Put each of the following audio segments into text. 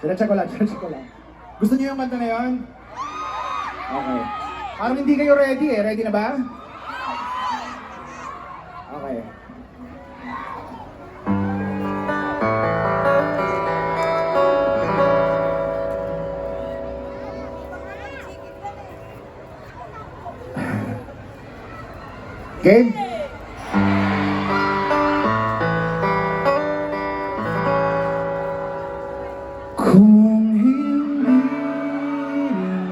Diretso ko lang, diretso ko lang. Gusto niyo yung kanta na yun? Okay. Parang hindi kayo ready eh. Ready na ba? Okay. Game? Kung hindi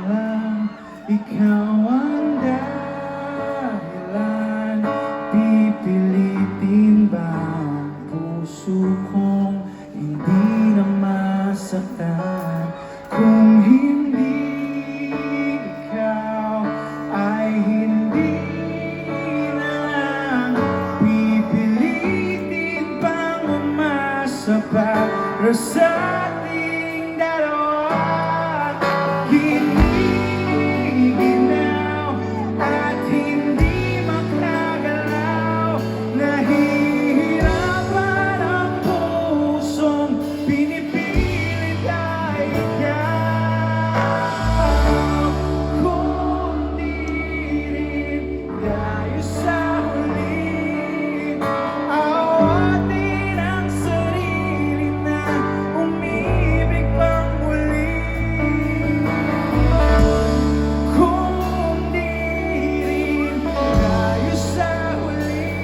lang ikaw ang dahilan, pipilitin ba ang puso kong hindi na masaktan? Kung hindi ikaw ay hindi na lang, pipilitin bang umasa para sa ating dalawa? Hindi ginaw at hindi makagalaw, nahihirapan ang pusong pinipilit ay ikaw. Kung di rin tayo sa huli, awatin ang sarili na umibig pang muli. Kung di rin tayo sa huli,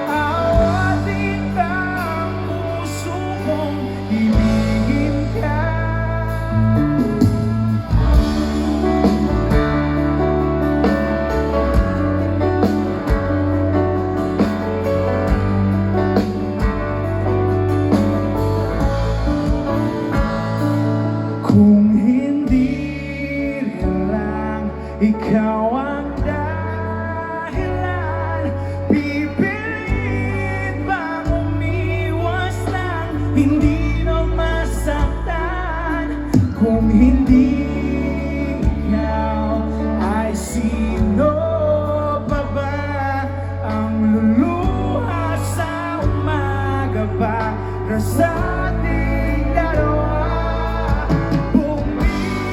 awatin ba ang puso kong ibigin ka? Kung hindi rin lang ikaw ang dahilan, pipilit bang umiwas lang hindi na masaktan? Kung hindi ikaw, ay sino pa ba ang luluha sa umaga para sa ating dalawa? Bumibitaw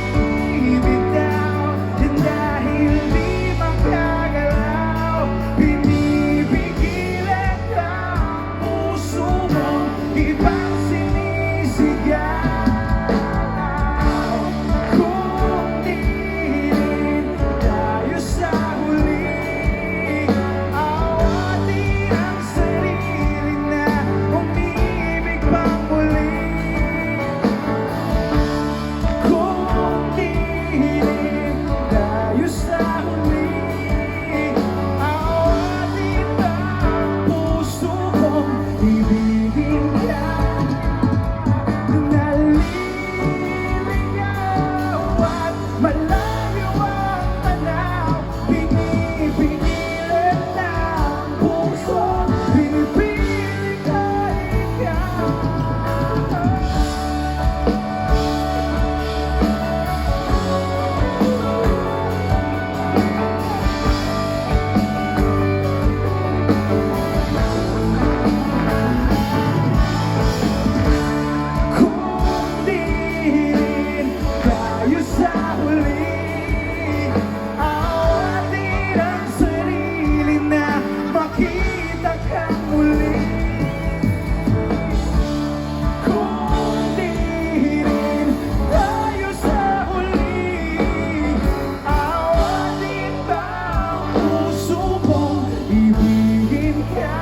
dahil di makagalaw, pinipigilan ang puso mo, ibang sinisigaw. Kung di rin tayo sa huli, awatin ang sarili na umibig pang muli. Kung di rin tayo sa huli, awatin ba ang puso kong ibigin ka? Naliligaw at malayo ang tanaw, pinipigilan ng puso, pinipilit ka ikaw. Kung di rin tayo sa huli, awatin ang sarili na makita kang muli. Kung di rin tayo sa huli, awatin ba ang puso kong ibigin ka?